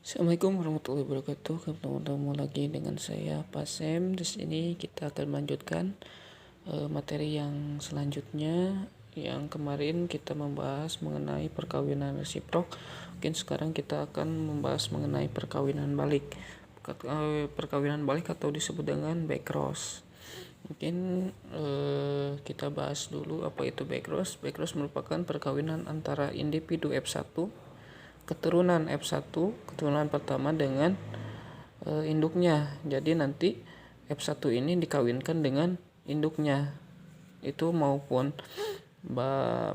Assalamualaikum warahmatullahi wabarakatuh. Ketemu lagi dengan saya Pasem. Di sini kita akan melanjutkan materi yang selanjutnya. Yang kemarin kita membahas mengenai perkawinan resiprok. Mungkin sekarang kita akan membahas mengenai perkawinan balik. Perkawinan balik atau disebut dengan backcross. Mungkin kita bahas dulu apa itu backcross. Backcross merupakan perkawinan antara individu F1 keturunan F1 keturunan pertama dengan induknya. Jadi nanti F1 ini dikawinkan dengan induknya. Itu maupun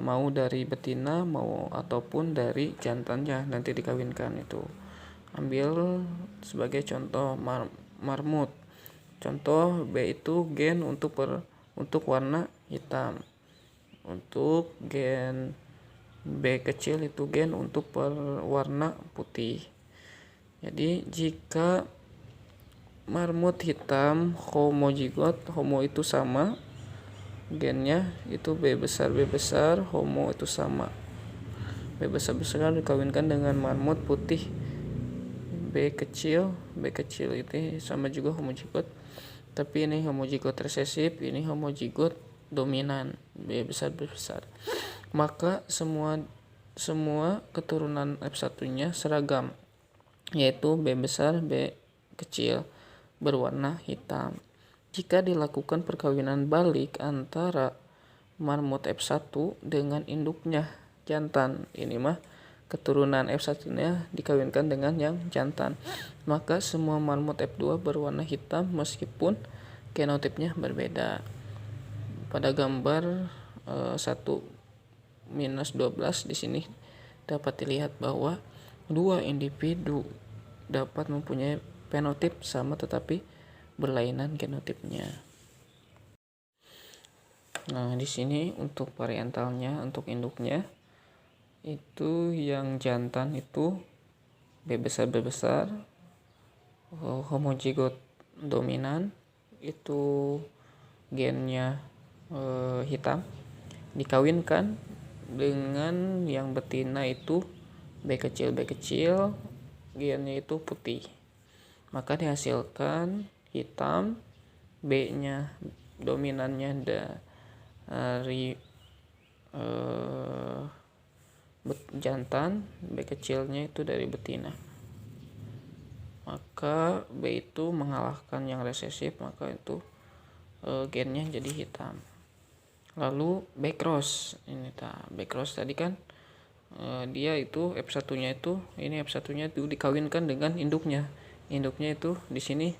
mau dari betina mau ataupun dari jantannya nanti dikawinkan itu. Ambil sebagai contoh marmut. Contoh B itu gen untuk warna hitam. Untuk gen B kecil itu gen untuk berwarna putih. Jadi jika marmut hitam homozigot, homo itu sama gennya, itu B besar, homo itu sama. B besar dikawinkan dengan marmut putih B kecil itu sama juga homozigot. Tapi ini homozigot resesif, ini homozigot dominan, B besar. Maka semua keturunan F1-nya seragam, yaitu B besar, B kecil, berwarna hitam. Jika dilakukan perkawinan balik antara marmut F1 dengan induknya jantan, ini mah keturunan F1-nya dikawinkan dengan yang jantan, maka semua marmut F2 berwarna hitam meskipun genotipnya berbeda. Pada gambar 1-12 di sini dapat dilihat bahwa dua individu dapat mempunyai fenotip sama tetapi berlainan genotipnya. Nah, di sini untuk parentalnya, untuk induknya itu yang jantan itu B besar, homozigot dominan itu gennya hitam, dikawinkan dengan yang betina itu B kecil, gennya itu putih, maka dihasilkan hitam, B-nya dominannya dari jantan, B kecilnya itu dari betina. Maka B itu mengalahkan yang resesif, maka itu gennya jadi hitam. Lalu backcross, backcross tadi kan dia itu F1-nya itu, ini F1-nya itu dikawinkan dengan induknya. Induknya itu di sini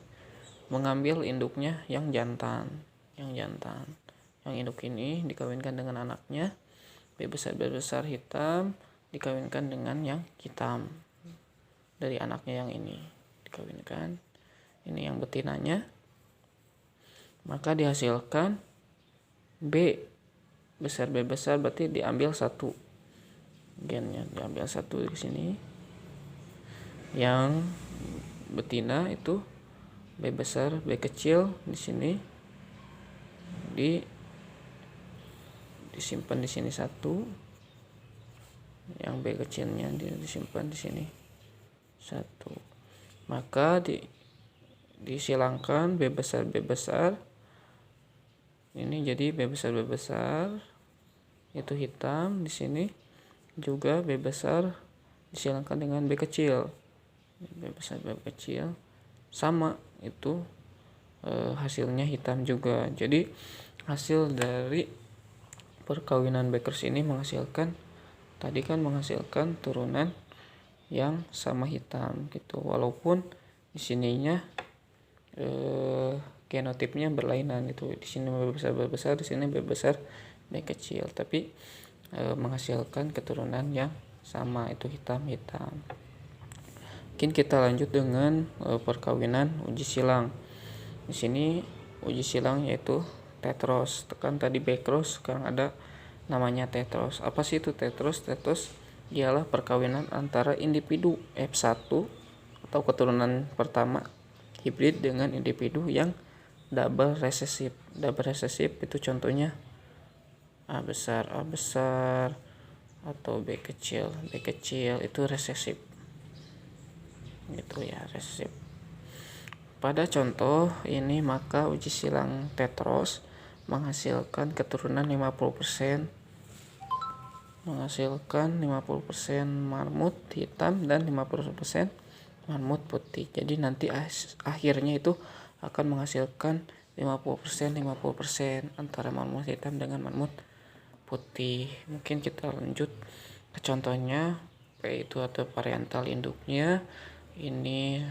mengambil induknya yang jantan. Yang induk ini dikawinkan dengan anaknya B besar hitam, dikawinkan dengan yang hitam dari anaknya yang ini dikawinkan. Ini yang betinanya. Maka dihasilkan B besar berarti diambil satu gennya, diambil satu di sini. Yang betina itu B besar, B kecil di sini disimpan di sini satu. Yang B kecilnya disimpan di sini satu. Maka disilangkan B besar ini jadi B besar itu hitam, di sini juga B besar disilangkan dengan B kecil, B kecil sama itu hasilnya hitam juga. Jadi hasil dari perkawinan backcross ini menghasilkan turunan yang sama hitam gitu, walaupun di sininya genotipnya berlainan itu, di sini B besar, di sini B besar, B kecil, tapi menghasilkan keturunan yang sama, itu hitam. Mungkin kita lanjut dengan perkawinan uji silang. Di sini uji silang yaitu tetros. Tekan tadi backcross, sekarang ada namanya tetros. Apa sih itu tetros? Tetros ialah perkawinan antara individu F1 atau keturunan pertama hibrid dengan individu yang double resesif. Double resesif itu contohnya A besar atau B kecil itu resesif. gitu ya, resesif. Pada contoh ini maka uji silang tetros menghasilkan keturunan 50%, marmut hitam dan 50% marmut putih. Jadi nanti akhirnya itu akan menghasilkan 50% antara marmut hitam dengan marmut putih. Mungkin kita lanjut ke contohnya, yaitu atau parental induknya. Ini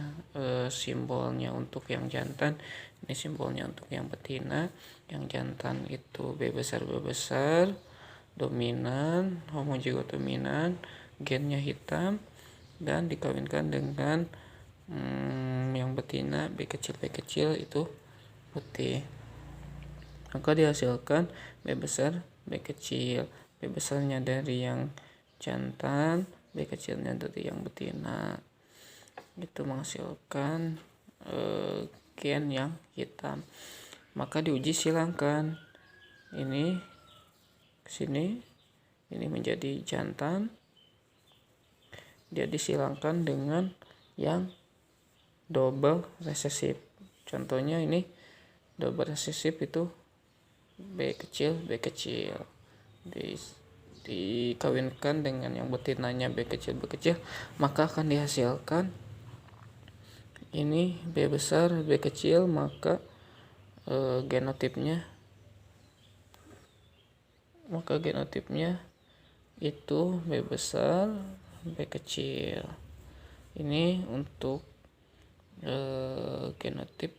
simbolnya untuk yang jantan, ini simbolnya untuk yang betina. Yang jantan itu B besar dominan, homozigot dominan, gennya hitam dan dikawinkan dengan yang betina B kecil itu putih. Maka dihasilkan B besar B kecil. B besarnya dari yang jantan, B kecilnya dari yang betina. Itu menghasilkan gen yang hitam. Maka diuji silangkan ini ke sini, ini menjadi jantan, dia disilangkan dengan yang double resesif. Contohnya ini double resesif itu B kecil dikawinkan dengan yang betinanya B kecil, maka akan dihasilkan ini B besar B kecil. Maka genotipnya itu B besar B kecil. Ini untuk genotip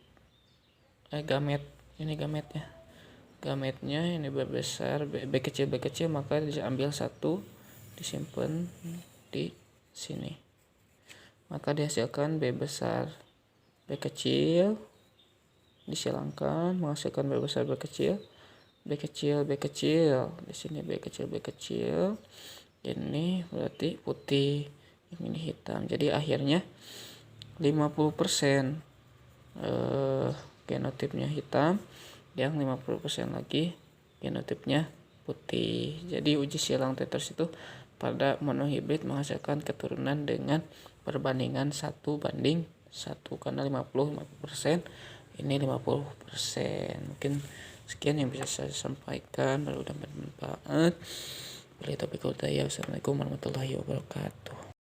gamet. Ini gametnya ini B besar B kecil, maka diambil satu, disimpan di sini, maka dihasilkan B besar B kecil, disilangkan menghasilkan B besar B kecil, di sini B kecil, ini berarti putih, yang ini hitam. Jadi akhirnya 50% genotipnya hitam, yang 50% lagi genotipnya putih. Jadi uji silang tetros itu pada monohibrid menghasilkan keturunan dengan perbandingan 1:1, karena 50% ini 50%. Mungkin sekian yang bisa saya sampaikan, mudah-mudahan bermanfaat. Assalamualaikum warahmatullahi wabarakatuh.